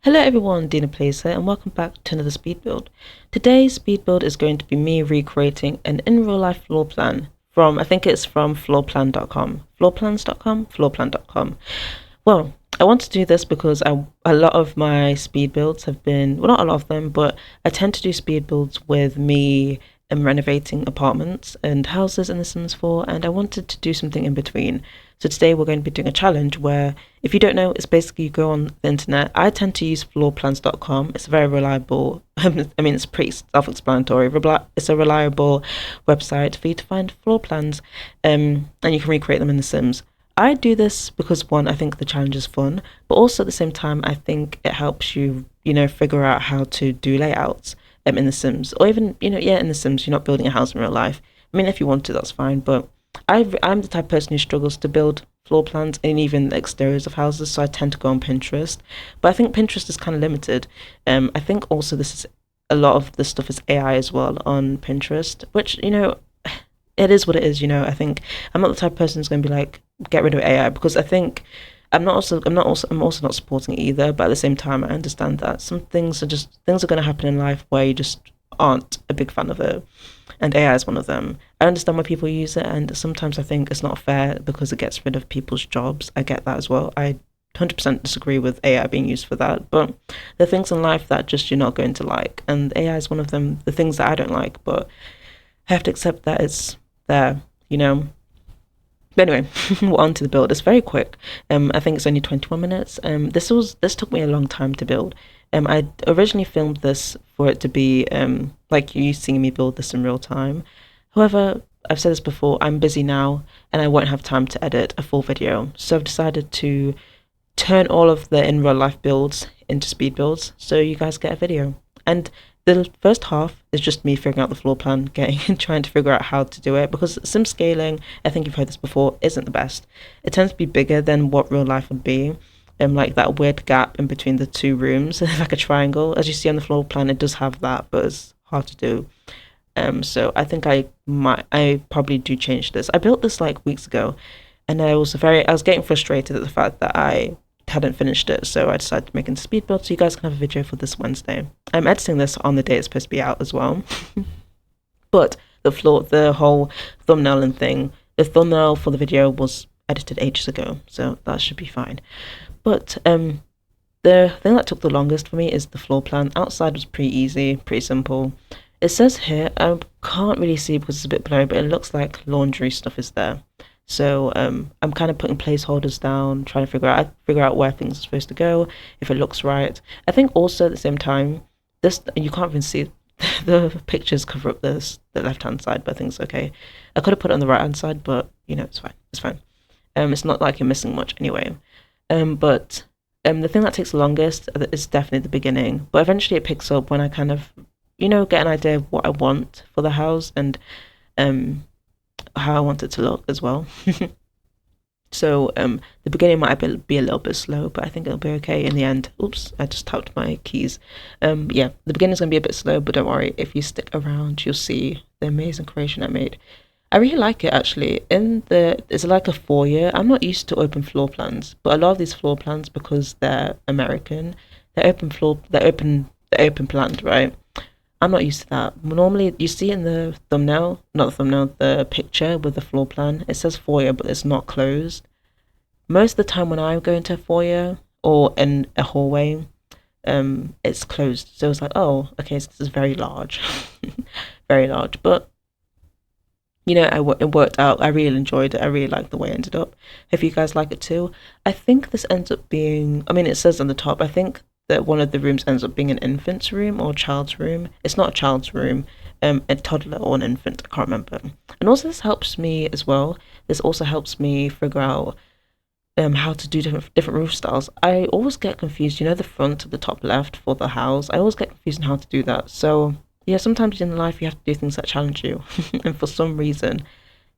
Hello everyone, Dinaplays here, and welcome back to another speed build. Today's speed build is going to be me recreating an in real life floor plan from, I think it's from floorplan.com. Floorplans.com? Floorplan.com. Well, I want to do this because a lot of my speed builds have been, well, not a lot of them, but I tend to do speed builds with me renovating apartments and houses in The Sims 4, and I wanted to do something in between. So today we're going to be doing a challenge where, if you don't know, it's basically you go on the internet. I tend to use floorplans.com. It's very reliable. I mean, it's pretty self-explanatory. It's a reliable website for you to find floor plans, and you can recreate them in The Sims. I do this because, one, I think the challenge is fun, but also at the same time, I think it helps you, figure out how to do layouts in The Sims, or even, in The Sims. You're not building a house in real life. I mean, if you want to, that's fine, but I'm the type of person who struggles to build floor plans and even the exteriors of houses, so I tend to go on Pinterest. But I think Pinterest is kind of limited. I think also a lot of this stuff is AI as well on Pinterest, which, it is what it is. I think I'm not the type of person who's going to be like, get rid of AI, because I think I'm also not supporting it either. But at the same time, I understand that some things are going to happen in life where you just aren't a big fan of it, and AI is one of them. I understand why people use it, and sometimes I think it's not fair because it gets rid of people's jobs. I get that as well. I 100% disagree with AI being used for that, but there are things in life that just you're not going to like, and AI is one of them. The things that I don't like, but I have to accept that it's there. But anyway, we're on to the build. It's very quick. I think it's only 21 minutes. This took me a long time to build. I originally filmed this for it to be like you seeing me build this in real time. However, I've said this before, I'm busy now and I won't have time to edit a full video. So I've decided to turn all of the in real life builds into speed builds so you guys get a video. And the first half is just me figuring out the floor plan, trying to figure out how to do it, because sim scaling, I think you've heard this before, isn't the best. It tends to be bigger than what real life would be. Like that weird gap in between the two rooms, like a triangle. As you see on the floor plan, it does have that, but it's hard to do. So I think I probably do change this. I built this like weeks ago, and I was getting frustrated at the fact that I hadn't finished it, so I decided to make it into speed build so you guys can have a video for this Wednesday. I'm editing this on the day it's supposed to be out as well. But the whole thumbnail and thing, the thumbnail for the video was edited ages ago, so that should be fine. But the thing that took the longest for me is the floor plan. Outside was pretty easy, pretty simple. It says here, I can't really see because it's a bit blurry, but it looks like laundry stuff is there. So I'm kind of putting placeholders down, trying to figure out where things are supposed to go, if it looks right. I think also at the same time, you can't even see the pictures cover up the left hand side, but I think it's okay. I could have put it on the right hand side, but it's fine. It's fine. It's not like you're missing much anyway. But the thing that takes the longest is definitely the beginning. But eventually it picks up when I kind of, get an idea of what I want for the house and how I want it to look as well. So the beginning might be a little bit slow, but I think it'll be okay in the end. Oops, I just tapped my keys. Yeah, the beginning's gonna be a bit slow, but don't worry. If you stick around, you'll see the amazing creation I made. I really like it actually. It's like a foyer. I'm not used to open floor plans, but a lot of these floor plans, because they're American, they're open planned, right? I'm not used to that. Normally, you see in the thumbnail, not the thumbnail, the picture with the floor plan, it says foyer, but it's not closed. Most of the time when I go into a foyer or in a hallway, it's closed. So it's like, oh, okay, so this is very large, very large. But it worked out. I really enjoyed it. I really liked the way it ended up. If you guys like it too, I think this ends up being, I mean, it says on the top, I think that one of the rooms ends up being an infant's room or a child's room. It's not a child's room, a toddler or an infant, I can't remember. And also this helps me as well. This also helps me figure out how to do different roof styles. I always get confused, the front at the top left for the house. I always get confused on how to do that. So yeah, sometimes in life you have to do things that challenge you. And for some reason,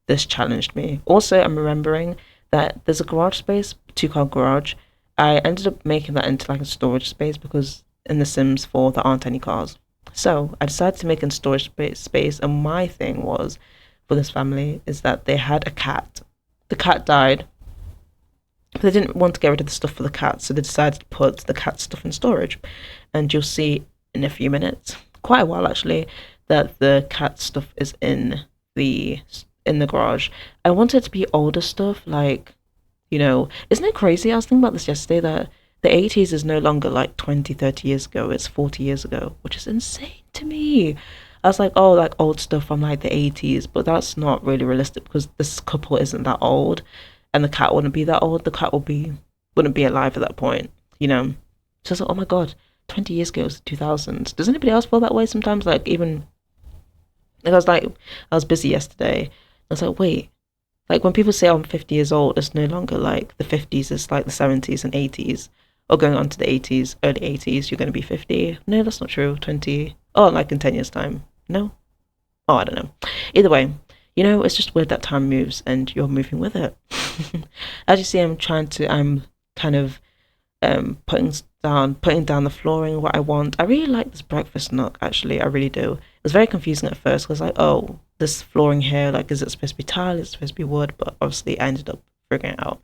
this challenged me. Also, I'm remembering that there's a garage space, 2-car garage. I ended up making that into like a storage space because in The Sims 4 there aren't any cars. So I decided to make a storage space, and my thing was for this family is that they had a cat. The cat died, But they didn't want to get rid of the stuff for the cats, so they decided to put the cat stuff in storage. And you'll see in a few minutes, quite a while actually, that the cat stuff is the in the garage. I want it to be older stuff, like, isn't it crazy? I was thinking about this yesterday, that the 80s is no longer like 20, 30 years ago, it's 40 years ago, which is insane to me. I was like, oh, like old stuff from like the 80s, but that's not really realistic because this couple isn't that old and the cat wouldn't be that old. The cat wouldn't be alive at that point, you know? So I was like, oh my God, 20 years ago it was the 2000s. Does anybody else feel that way sometimes? Like, even, I was busy yesterday. I was like, wait, like when people say I'm 50 years old, it's no longer like the 50s, it's like the 70s and 80s, or going on to the 80s, early 80s, you're going to be 50. No, that's not true. 20, oh, like in 10 years' time. No? Oh, I don't know. Either way, it's just weird that time moves and you're moving with it. As you see, I'm kind of putting down the flooring, what I want. I really like this breakfast nook, actually. I really do. It was very confusing at first because, like, oh, this flooring here, like, is it supposed to be tile? Is it supposed to be wood? But obviously I ended up figuring it out.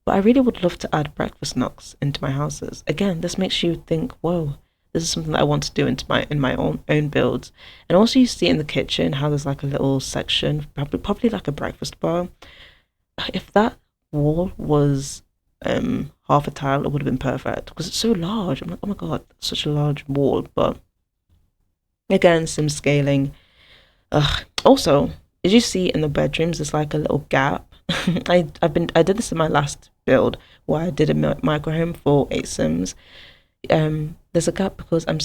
But I really would love to add breakfast nooks into my houses. Again, this makes you think, whoa, this is something that I want to do in my own builds. And also you see in the kitchen how there's like a little section, probably like a breakfast bar. If that wall was half a tile, it would have been perfect because it's so large. I'm like, oh my God, such a large wall. But again, some scaling. Also, as you see in the bedrooms, there's like a little gap. I did this in my last build where I did a micro home for 8 Sims. There's a gap because I'm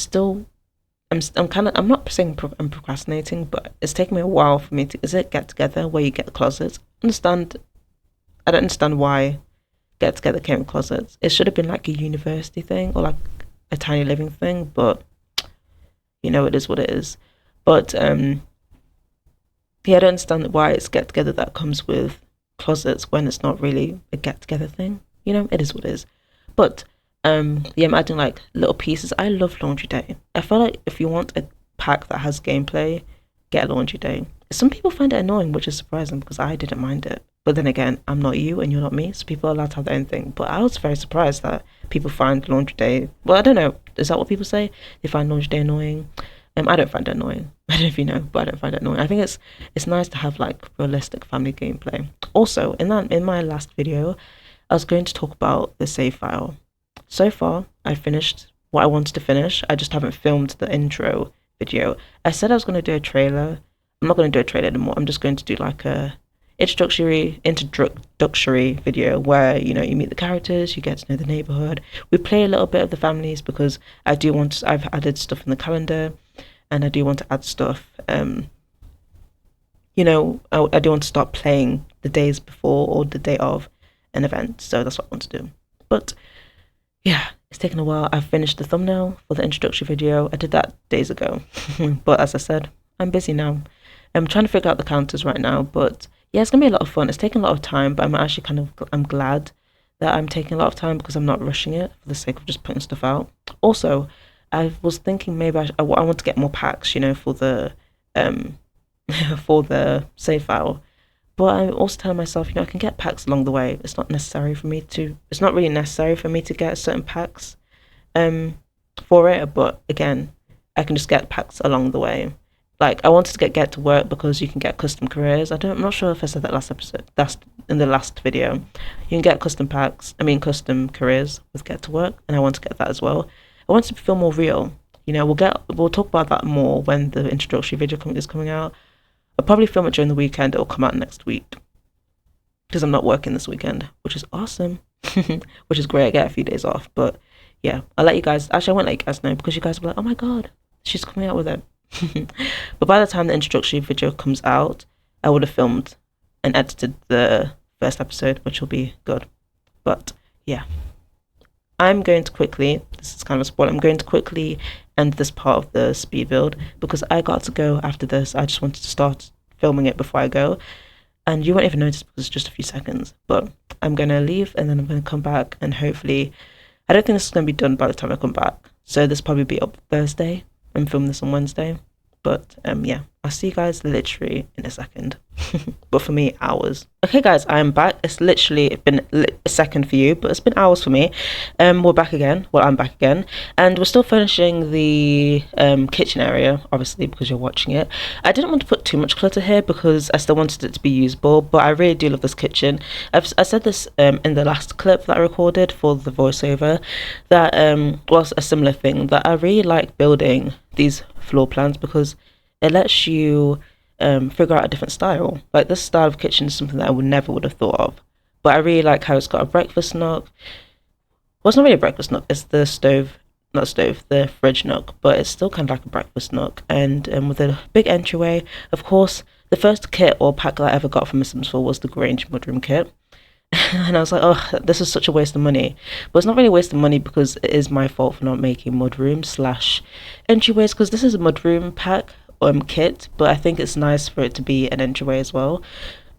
not saying I'm procrastinating, but it's taking me a while for me to get together where you get the closets. I don't understand why get together came with closets. It should have been like a university thing or like a tiny living thing, but it is what it is. But yeah, I don't understand why it's get together that comes with closets when it's not really a get together thing. It is what it is. But yeah, I'm adding like little pieces. I love laundry day. I feel like if you want a pack that has gameplay, get a laundry day. Some people find it annoying, which is surprising because I didn't mind it. But then again, I'm not you and you're not me, so people are allowed to have their own thing. But I was very surprised that people find laundry day. Well, I don't know. Is that what people say? They find laundry day annoying. I don't find it annoying. I don't know if you know, but I don't find it annoying. I think it's nice to have like realistic family gameplay. Also, in my last video, I was going to talk about the save file. So far, I finished what I wanted to finish. I just haven't filmed the intro video. I said I was going to do a trailer. I'm not going to do a trailer anymore. I'm just going to do like a introductory video where you meet the characters, you get to know the neighborhood. We play a little bit of the families because I've added stuff in the calendar, and I do want to add stuff. I do want to start playing the days before or the day of an event. So that's what I want to do. But yeah, it's taken a while. I've finished the thumbnail for the introductory video. I did that days ago. But as I said, I'm busy now. I'm trying to figure out the counters right now. But yeah, it's going to be a lot of fun. It's taking a lot of time, but I'm glad that I'm taking a lot of time because I'm not rushing it for the sake of just putting stuff out. Also, I was thinking maybe I want to get more packs, for the for the save file. But I'm also telling myself, I can get packs along the way. It's not really necessary for me to get certain packs for it. But again, I can just get packs along the way. Like, I wanted to get to work because you can get custom careers. I'm not sure if I said that last episode. That's in the last video. You can get custom careers with get to work, and I want to get that as well. I want it to feel more real. We'll talk about that more when the introductory video is coming out. I'll probably film it during the weekend. It'll come out next week because I'm not working this weekend, which is awesome, which is great. I get a few days off, but yeah, I'll let you guys. Actually, I won't let you guys know because you guys will be like, oh my God, she's coming out with it. But by the time the introductory video comes out, I would have filmed and edited the first episode, which will be good. But yeah, this is kind of a spoiler, I'm going to quickly end this part of the speed build because I got to go after this. I just wanted to start filming it before I go, and you won't even notice because it's just a few seconds. But I'm going to leave and then I'm going to come back, and hopefully, I don't think this is going to be done by the time I come back. So this will probably be up Thursday. I'm filming this on Wednesday. But yeah, I'll see you guys literally in a second. But for me, hours. Okay guys, I'm back. It's literally been a second for you, but it's been hours for me. We're back again. Well, I'm back again. And we're still finishing the kitchen area, obviously, because you're watching it. I didn't want to put too much clutter here because I still wanted it to be usable, but I really do love this kitchen. I said this in the last clip that I recorded for the voiceover, that was a similar thing, that I really like building these floor plans because it lets you figure out a different style. Like this style of kitchen is something that I would have thought of. But I really like how it's got a breakfast nook. Well, it's not really a breakfast nook. It's the the fridge nook. But it's still kind of like a breakfast nook. And with a big entryway. Of course, the first kit or pack that I ever got from The Sims 4 was the Grange mudroom kit. And I was like, oh, this is such a waste of money. But it's not really a waste of money because it is my fault for not making mudrooms / entryways, because this is a mudroom pack kit, but I think it's nice for it to be an entryway as well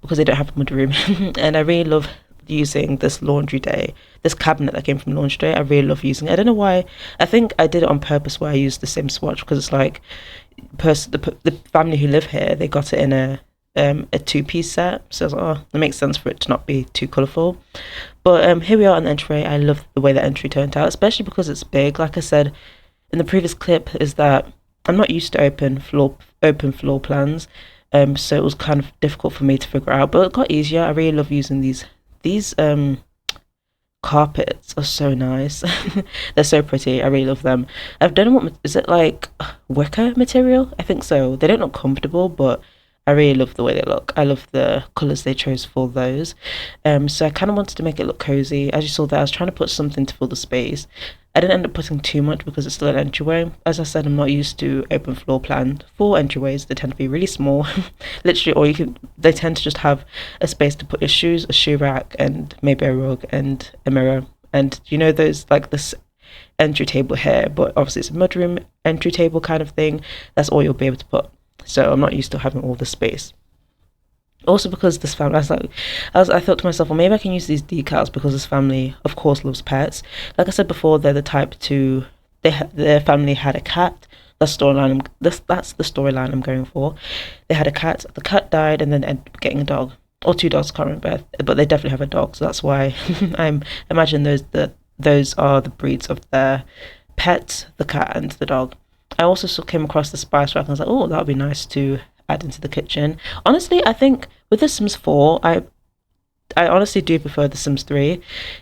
because they don't have a mudroom. And I really love using this this cabinet that came from Laundry Day. I really love using it. I don't know why. I think I did it on purpose where I used the same swatch because it's like the family who live here, they got it in a 2-piece set, so I was like, oh, it makes sense for it to not be too colourful. But here we are on the entry. I love the way the entry turned out, especially because it's big. Like I said in the previous clip, is that I'm not used to open floor plans, so it was kind of difficult for me to figure out, but it got easier. I really love using these carpets are so nice. They're so pretty. I really love them. I don't know what is it, like wicker material? I think so. They don't look comfortable, but I really love the way they look. I love the colours they chose for those. So I kind of wanted to make it look cozy. As you saw there, I was trying to put something to fill the space. I didn't end up putting too much because it's still an entryway. As I said, I'm not used to open floor plan for entryways. They tend to be really small. Literally, or they tend to just have a space to put your shoes, a shoe rack, and maybe a rug and a mirror. And you know those, like this entry table here, but obviously it's a mudroom entry table kind of thing. That's all you'll be able to put. So I'm not used to having all the space. Also because this family, I thought to myself, well, maybe I can use these decals because this family, of course, loves pets. Like I said before, they're the type to, their family had a cat. That's the storyline I'm going for. They had a cat. The cat died, and then ended up getting a dog or 2 dogs. Can't remember, but they definitely have a dog. So that's why I imagine those are the breeds of their pets, the cat and the dog. I also came across the spice rack and I was like, oh, that would be nice to add into the kitchen. Honestly, I think with The Sims 4, I honestly do prefer The Sims 3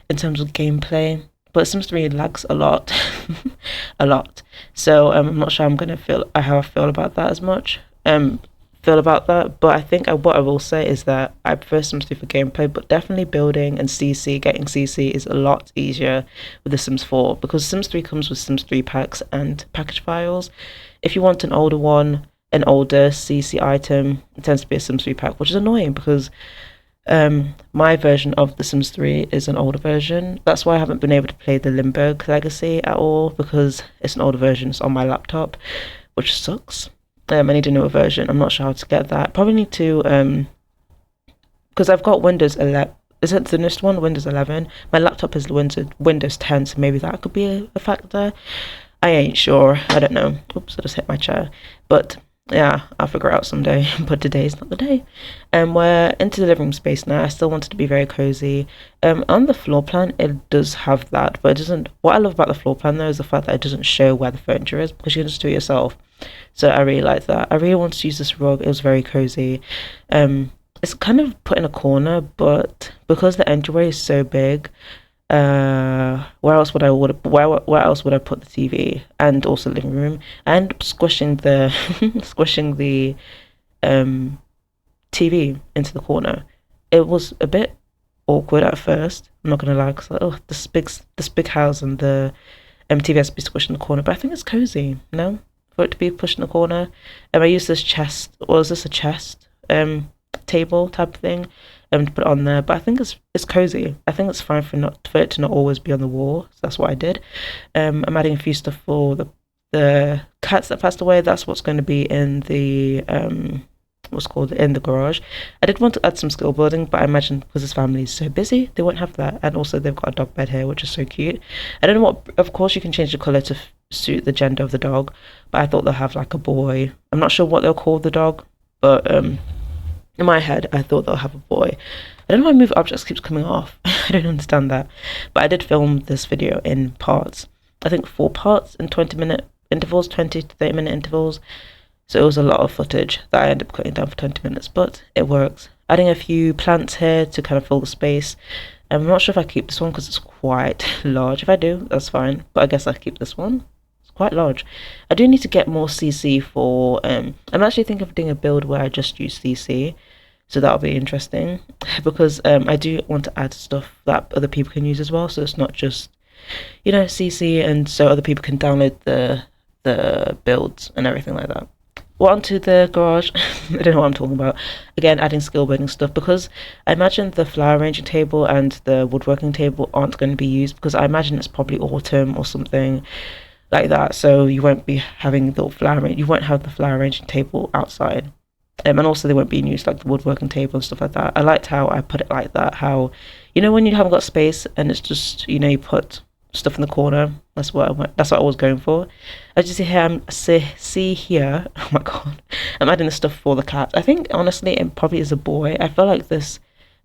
in terms of gameplay, but Sims 3 lags a lot, a lot. So I'm not sure I'm gonna feel how I feel about that as much. But I think what I will say is that I prefer Sims 3 for gameplay, but definitely building and getting CC is a lot easier with The Sims 4 because Sims 3 comes with Sims 3 packs and package files. If you want an older CC item, it tends to be a Sims 3 pack, which is annoying because my version of The Sims 3 is an older version. That's why I haven't been able to play the Limburg Legacy at all because it's an older version. It's on my laptop, which sucks. I need a newer version. I'm not sure how to get that. Probably need to because I've got Windows 11. Is it the newest one? Windows 11. My laptop is Windows 10, so maybe that could be a factor. I ain't sure. I don't know. Oops, I just hit my chair. But yeah, I'll figure it out someday. But today's not the day. We're into the living room space now. I still want it to be very cozy. On the floor plan, it does have that, but it doesn't. What I love about the floor plan though is the fact that it doesn't show where the furniture is because you can just do it yourself. So I really like that. I really wanted to use this rug. It was very cozy. It's kind of put in a corner, but because the entryway is so big, where else would I put the TV and also the living room? And squishing the TV into the corner. It was a bit awkward at first. I'm not gonna lie, cause this big house and the TV has to be squished in the corner. But I think it's cozy, no? For it to be pushed in the corner. I used this chest, or is this a chest table type of thing, to put it on there. But I think it's cozy. I think it's fine for it to not always be on the wall. So that's what I did. I'm adding a few stuff for the cats that passed away. That's what's going to be in the what's called in the garage. I did want to add some skill building, but I imagine because this family is so busy, they won't have that. And also they've got a dog bed here, which is so cute. I don't know what, of course you can change the colour to suit the gender of the dog, but I thought they'll have like a boy. I'm not sure what they'll call the dog, but in my head I thought they'll have a boy. I don't know why Move Objects keeps coming off. I don't understand that. But I did film this video in parts. I think 4 parts in 20-minute intervals, 20 to 30-minute intervals. So it was a lot of footage that I ended up cutting down for 20 minutes, but it works. Adding a few plants here to kind of fill the space. I'm not sure if I keep this one because it's quite large. If I do, that's fine. But I guess I keep this one. It's quite large. I do need to get more CC for... I'm actually thinking of doing a build where I just use CC. So that'll be interesting. Because I do want to add stuff that other people can use as well. So it's not just, you know, CC, and so other people can download the builds and everything like that. Well, onto the garage. I don't know what I'm talking about. Again, adding skill building stuff, because I imagine the flower arranging table and the woodworking table aren't going to be used, because I imagine it's probably autumn or something like that. So you won't be having the you won't have the flower arranging table outside. And also they won't be in use like the woodworking table and stuff like that. I liked how I put it like that, how, you know, when you haven't got space and it's just, you know, you put stuff in the corner. That's what I was going for. As you see here, see here, oh my god, I'm adding the stuff for the cat. I think honestly it probably is a boy. I feel like this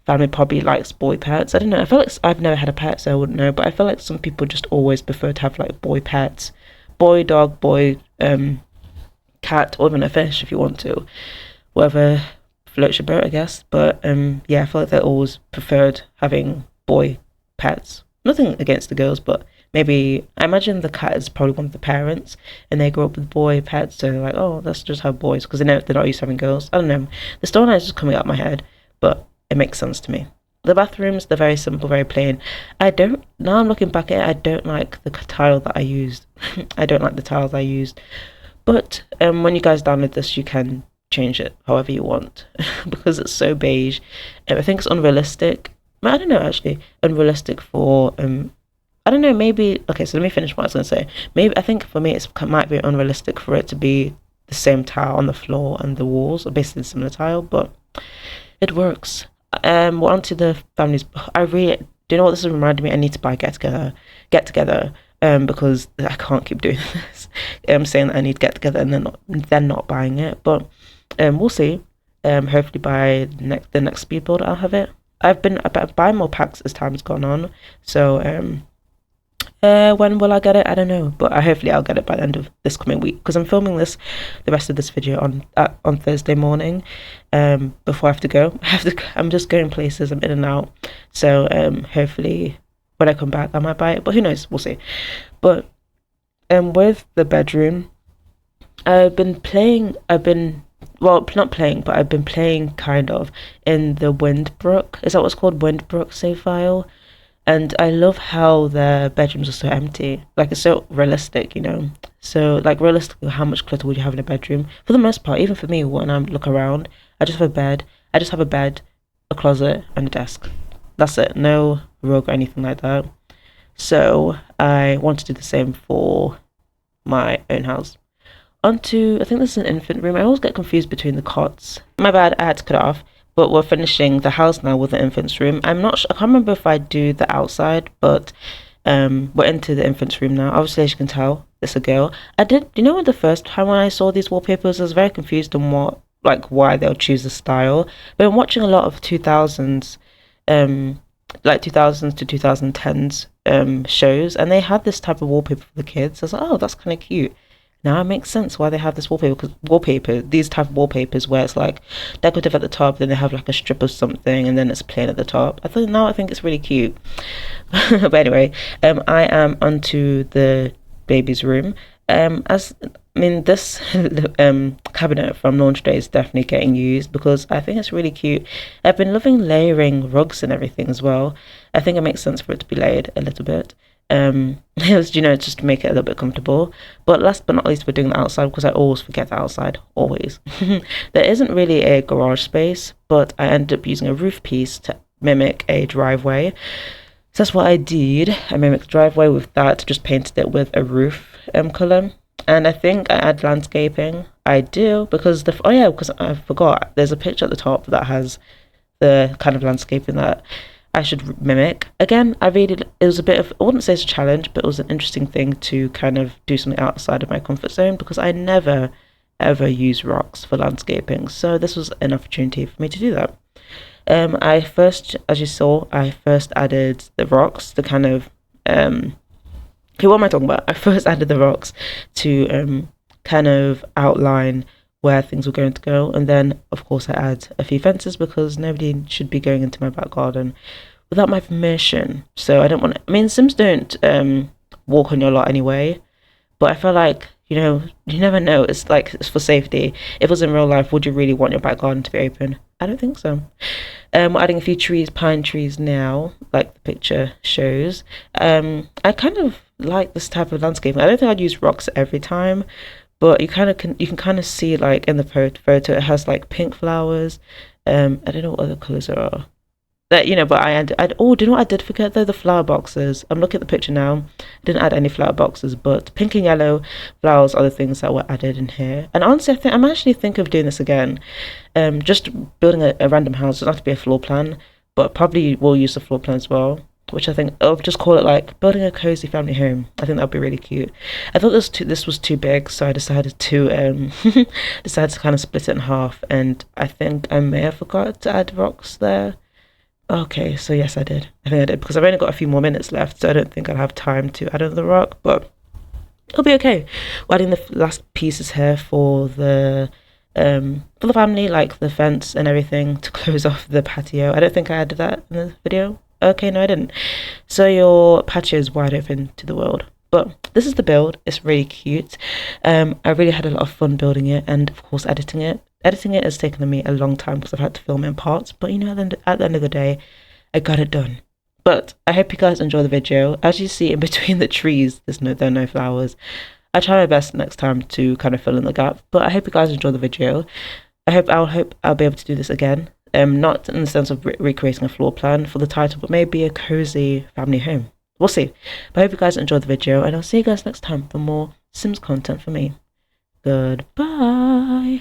family probably likes boy pets. I don't know, I feel like I've never had a pet, so I wouldn't know, but I feel like some people just always prefer to have like boy pets, boy dog, boy cat, or even a fish if you want to, whatever floats your boat, I guess. But yeah, I feel like they always preferred having boy pets. Nothing against the girls, but maybe I imagine the cat is probably one of the parents and they grew up with boy pets, so they're like, oh, let's just have boys, because they're not used to having girls. I don't know, the storyline is just coming out of my head, but it makes sense to me. The bathrooms, they're very simple, very plain. Now I'm looking back at it, I don't like the tile that I used. I don't like the tiles I used, but when you guys download this, you can change it however you want because it's so beige. I think it's unrealistic. I don't know, actually, unrealistic for I don't know, maybe, okay, so let me finish what I was going to say. Maybe, I think for me it might be unrealistic for it to be the same tile on the floor and the walls, or basically similar tile, but it works. We're on to the families. I really, do you know what this is reminding me? I need to buy Get Together, because I can't keep doing this. I'm saying that I need Get Together and then not buying it, but we'll see. Hopefully by the next speed build I'll have it. I've been buying more packs as time's gone on, so when will I get it? I don't know, but hopefully I'll get it by the end of this coming week, because I'm filming the rest of this video on Thursday morning. Before I have to go, I'm just going places. I'm in and out, so hopefully when I come back I might buy it, but who knows? We'll see. But with the bedroom, I've been not playing, but I've been playing kind of in the Windbrook. Is that what's called? Windbrook save file. And I love how the bedrooms are so empty. Like, it's so realistic, you know. So, like, realistically, how much clutter would you have in a bedroom? For the most part, even for me, when I look around, I just have a bed. A closet, and a desk. That's it. No rug or anything like that. So, I want to do the same for my own house. Onto, I think this is an infant room. I always get confused between the cots. My bad, I had to cut it off. But we're finishing the house now with the infant's room. I'm not sure, I can't remember if I do the outside, but we're into the infant's room now. Obviously, as you can tell, it's a girl. You know, the first time when I saw these wallpapers, I was very confused on why they'll choose the style. But I'm watching a lot of 2000s, like 2000s to 2010s shows, and they had this type of wallpaper for the kids. I was like, oh, that's kind of cute. Now it makes sense why they have this wallpaper, because these type of wallpapers where it's like decorative at the top, then they have like a strip of something, and then it's plain at the top. I think it's really cute. But anyway, I am onto the baby's room. This cabinet from launch day is definitely getting used because I think it's really cute. I've been loving layering rugs and everything as well. I think it makes sense for it to be layered a little bit. Just to make it a little bit comfortable. But last but not least, we're doing the outside because I always forget the outside, always. There isn't really a garage space, but I ended up using a roof piece to mimic a driveway. So that's what I did. I mimicked the driveway with that, just painted it with a roof colour. And I think I add landscaping. I do, because because I forgot, there's a picture at the top that has the kind of landscaping that I should mimic. Again, it was a bit of, I wouldn't say it's a challenge, but it was an interesting thing to kind of do something outside of my comfort zone, because I never ever use rocks for landscaping. So this was an opportunity for me to do that. I first, as you saw, I first added the rocks, the kind of, okay, what am I talking about? I first added the rocks to kind of outline where things were going to go, and then of course I add a few fences because nobody should be going into my back garden without my permission. So I don't want. I mean, Sims don't walk on your lot anyway, but I feel like, you never know. It's like it's for safety. If it was in real life, would you really want your back garden to be open? I don't think so. We're adding a few trees, pine trees now, like the picture shows. I kind of like this type of landscaping. I don't think I'd use rocks every time, but you can kind of see, like in the photo, it has like pink flowers. I don't know what other colors there are. That, but oh, do you know what I did forget though? The flower boxes. I'm looking at the picture now. I didn't add any flower boxes, but pink and yellow flowers are the things that were added in here. And honestly, I'm actually thinking of doing this again. Just building a random house. It doesn't have to be a floor plan, but probably will use the floor plan as well. Which I think I'll just call it like building a cozy family home. I think that'd be really cute. I thought this was too big, so I decided to decided to kind of split it in half. And I think I may have forgot to add rocks there. Okay, so yes, I did. I think I did, because I've only got a few more minutes left, so I don't think I'll have time to add another rock, but it'll be okay. We're adding the last pieces here for the family, like the fence and everything to close off the patio. I don't think I added that in the video. Okay, no, I didn't. So your patio is wide open to the world. But this is the build. It's really cute. I really had a lot of fun building it, and of course editing it. Editing it has taken me a long time because I've had to film it in parts. But at the end of the day, I got it done. But I hope you guys enjoy the video. As you see in between the trees, there are no flowers. I try my best next time to kind of fill in the gap. But I hope you guys enjoy the video. I hope I'll be able to do this again. Not in the sense of recreating a floor plan for the title, but maybe a cozy family home. We'll see. But I hope you guys enjoyed the video, and I'll see you guys next time for more Sims content for me. Goodbye.